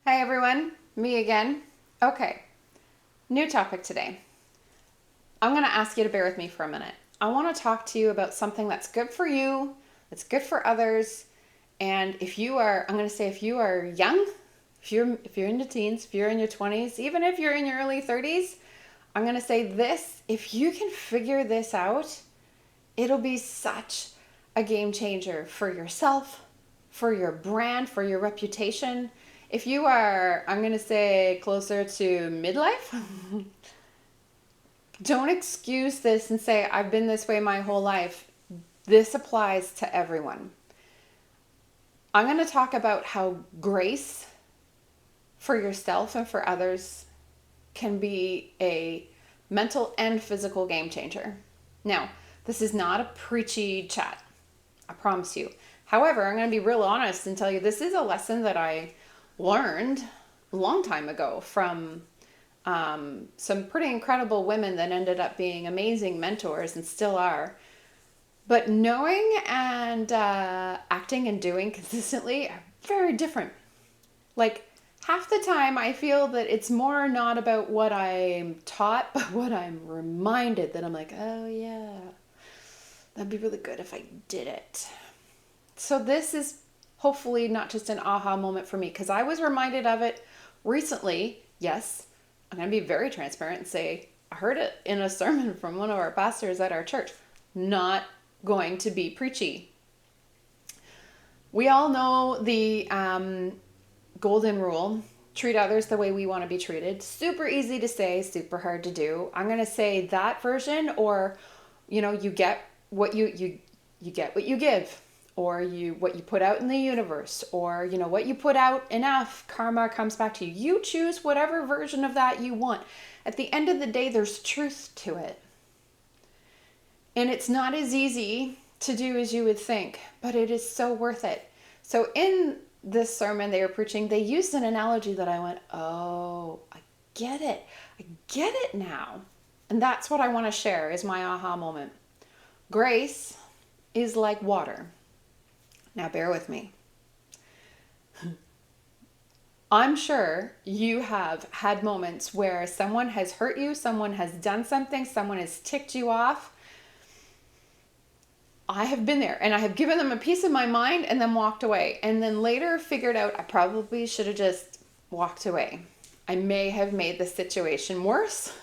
Hi everyone, me again. Okay, new topic today. I'm going to ask you to bear with me for a minute. I want to talk to you about something that's good for you, that's good for others, and I'm going to say if you are young, if you're in your teens, if you're in your 20s, even if you're in your early 30s, I'm going to say this, if you can figure this out, it'll be such a game changer for yourself, for your brand, for your reputation. If you are, I'm going to say, closer to midlife, don't excuse this and say, I've been this way my whole life. This applies to everyone. I'm going to talk about how grace for yourself and for others can be a mental and physical game changer. Now, this is not a preachy chat, I promise you. However, I'm going to be real honest and tell you this is a lesson that I learned a long time ago from some pretty incredible women that ended up being amazing mentors and still are. But knowing and acting and doing consistently are very different. Like half the time, I feel that it's more not about what I'm taught, but what I'm reminded that I'm like, oh yeah, that'd be really good if I did it. So this is hopefully not just an aha moment for me because I was reminded of it recently. Yes, I'm going to be very transparent and say I heard it in a sermon from one of our pastors at our church. Not going to be preachy. We all know the golden rule: treat others the way we want to be treated. Super easy to say, super hard to do. I'm going to say that version, or you get what you get what you give, or what you put out in the universe, or what you put out enough, karma comes back to you. You choose whatever version of that you want. At the end of the day, there's truth to it. And it's not as easy to do as you would think, but it is so worth it. So in this sermon they were preaching, they used an analogy that I went, oh, I get it. I get it now. And that's what I want to share is my aha moment. Grace is like water. Now bear with me. I'm sure you have had moments where someone has hurt you, someone has done something, someone has ticked you off. I have been there and I have given them a piece of my mind and then walked away. And then later figured out I probably should have just walked away. I may have made the situation worse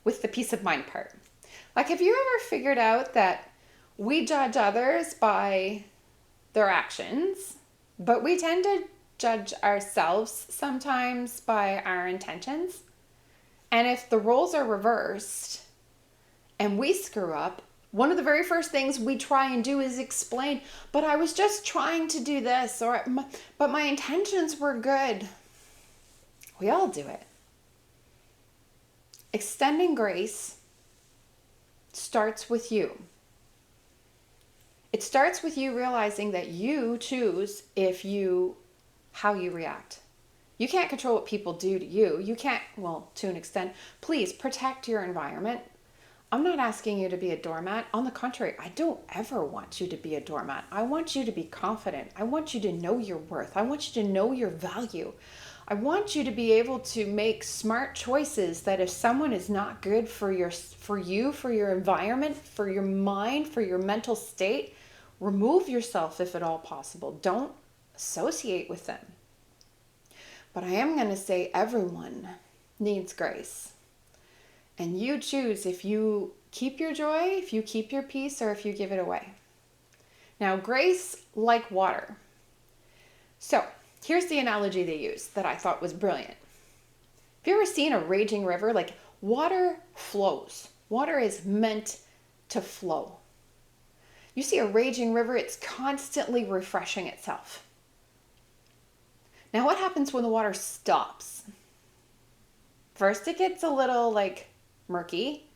with the peace of mind part. Like, have you ever figured out that we judge others by their actions, but we tend to judge ourselves sometimes by our intentions? And if the roles are reversed and we screw up, one of the very first things we try and do is explain, but I was just trying to do this, but my intentions were good. We all do it. Extending grace starts with you. It starts with you realizing that you choose how you react. You can't control what people do to you. You can't, well, to an extent. Please protect your environment. I'm not asking you to be a doormat. On the contrary, I don't ever want you to be a doormat. I want you to be confident. I want you to know your worth. I want you to know your value. I want you to be able to make smart choices that if someone is not good for you, for your environment, for your mind, for your mental state, remove yourself if at all possible. Don't associate with them. But I am going to say everyone needs grace. And you choose if you keep your joy, if you keep your peace, or if you give it away. Now, grace like water. So, here's the analogy they used that I thought was brilliant. Have you ever seen a raging river? Like, water flows. Water is meant to flow. You see a raging river, it's constantly refreshing itself. Now, what happens when the water stops? First, it gets a little murky,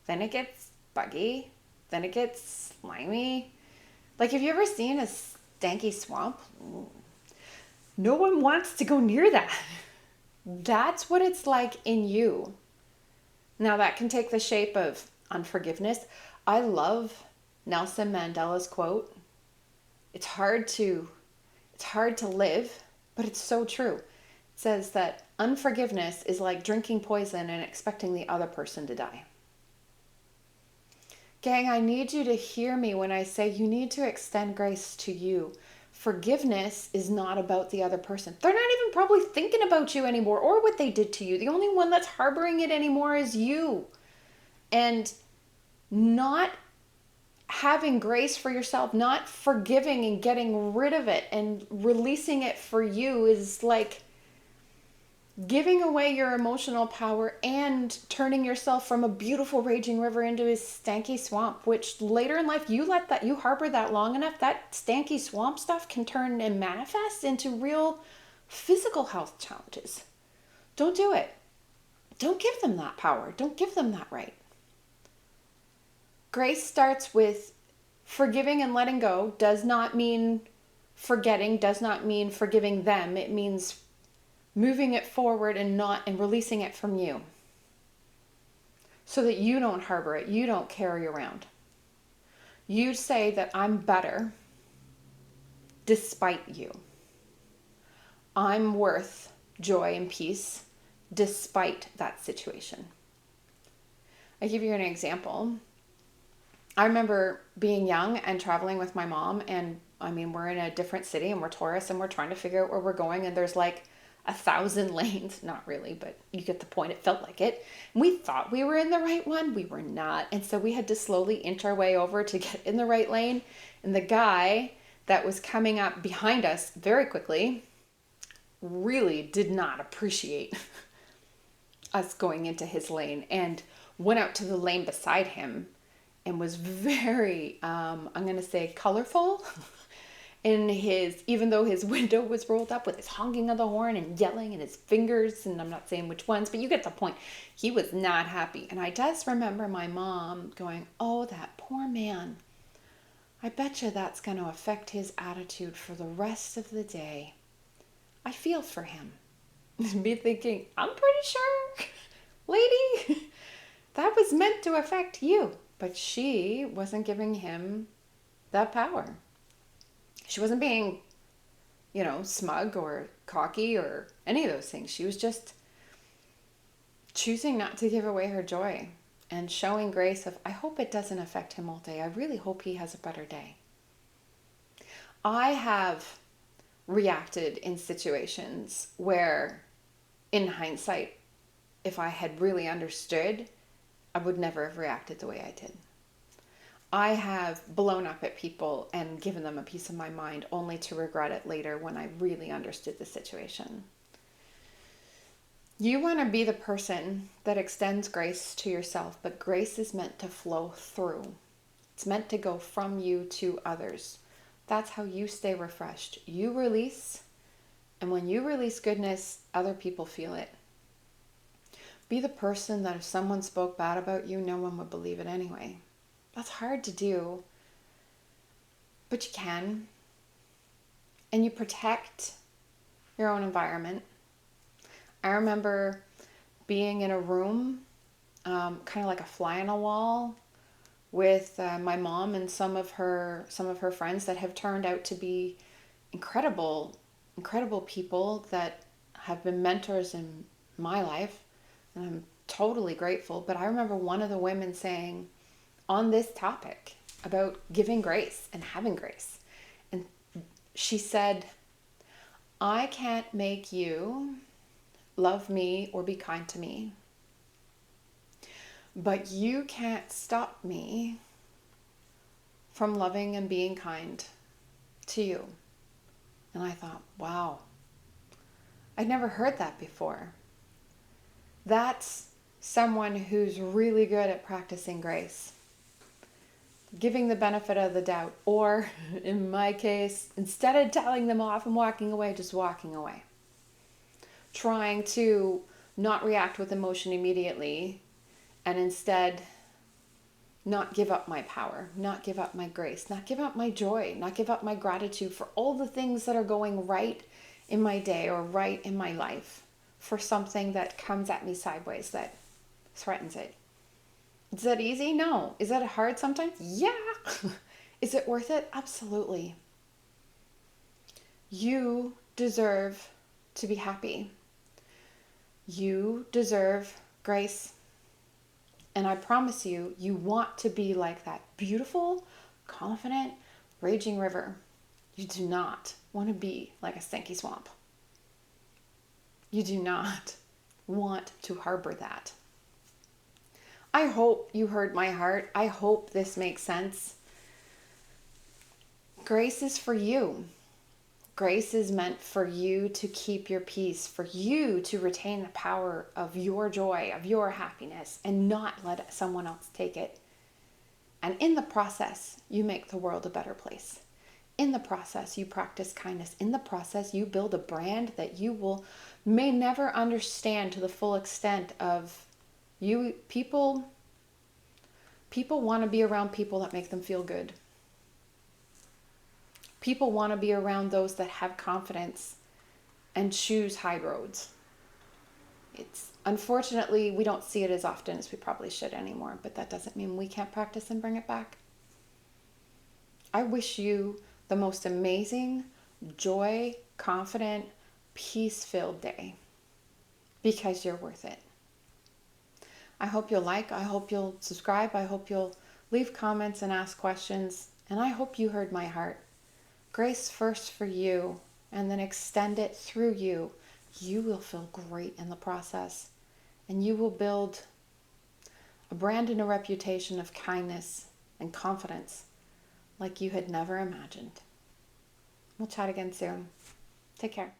then it gets buggy, then it gets slimy. Like, have you ever seen a stanky swamp? No one wants to go near that. That's what it's like in you. Now, that can take the shape of unforgiveness. I love Nelson Mandela's quote. It's hard to live, but it's so true. says that unforgiveness is like drinking poison and expecting the other person to die. Gang, I need you to hear me when I say you need to extend grace to you. Forgiveness is not about the other person. They're not even probably thinking about you anymore or what they did to you. The only one that's harboring it anymore is you. And not having grace for yourself, not forgiving and getting rid of it and releasing it for you is like giving away your emotional power and turning yourself from a beautiful raging river into a stanky swamp, which later in life you harbor that long enough, that stanky swamp stuff can turn and manifest into real physical health challenges. Don't do it. Don't give them that power. Don't give them that right. Grace starts with forgiving and letting go. Does not mean forgetting, does not mean forgiving them. It means moving it forward and releasing it from you so that you don't harbor it, you don't carry around. You say that I'm better despite you. I'm worth joy and peace despite that situation. I give you an example. I remember being young and traveling with my mom, and we're in a different city and we're tourists and we're trying to figure out where we're going, and there's like 1,000 lanes. Not really, but you get the point. It felt like it. And we thought we were in the right one. We were not. And so we had to slowly inch our way over to get in the right lane. And the guy that was coming up behind us very quickly really did not appreciate us going into his lane and went out to the lane beside him and was very, I'm going to say colorful in even though his window was rolled up, with his honking of the horn and yelling and his fingers, and I'm not saying which ones, but you get the point. He was not happy. And I just remember my mom going, oh, that poor man. I bet you that's going to affect his attitude for the rest of the day. I feel for him. Me thinking, I'm pretty sure, lady, that was meant to affect you. But she wasn't giving him that power. She wasn't being, smug or cocky or any of those things. She was just choosing not to give away her joy and showing grace of, I hope it doesn't affect him all day. I really hope he has a better day. I have reacted in situations where, in hindsight, if I had really understood, I would never have reacted the way I did. I have blown up at people and given them a piece of my mind only to regret it later when I really understood the situation. You want to be the person that extends grace to yourself, but grace is meant to flow through. It's meant to go from you to others. That's how you stay refreshed. You release, and when you release goodness, other people feel it. Be the person that if someone spoke bad about you, no one would believe it anyway. That's hard to do, but you can. And you protect your own environment. I remember being in a room, kind of like a fly on a wall, with my mom and some of her friends that have turned out to be incredible people that have been mentors in my life, and I'm totally grateful. But I remember one of the women saying, on this topic about giving grace and having grace. And she said, I can't make you love me or be kind to me, but you can't stop me from loving and being kind to you. And I thought, wow, I'd never heard that before. That's someone who's really good at practicing grace. Giving the benefit of the doubt, or in my case, instead of telling them off and walking away, just walking away. Trying to not react with emotion immediately, and instead not give up my power, not give up my grace, not give up my joy, not give up my gratitude for all the things that are going right in my day or right in my life for something that comes at me sideways that threatens it. Is that easy? No. Is that hard sometimes? Yeah. Is it worth it? Absolutely. You deserve to be happy. You deserve grace. And I promise you, you want to be like that beautiful, confident, raging river. You do not want to be like a stinky swamp. You do not want to harbor that. I hope you heard my heart. I hope this makes sense. Grace is for you. Grace is meant for you to keep your peace, for you to retain the power of your joy, of your happiness, and not let someone else take it. And in the process, you make the world a better place. In the process, you practice kindness. In the process, you build a brand that you may never understand to the full extent of you. People want to be around people that make them feel good. People want to be around those that have confidence and choose high roads. It's unfortunately, we don't see it as often as we probably should anymore, but that doesn't mean we can't practice and bring it back. I wish you the most amazing, joy, confident, peace-filled day, because you're worth it. I hope you'll I hope you'll subscribe, I hope you'll leave comments and ask questions, and I hope you heard my heart. Grace first for you, and then extend it through you. You will feel great in the process, and you will build a brand and a reputation of kindness and confidence like you had never imagined. We'll chat again soon. Take care.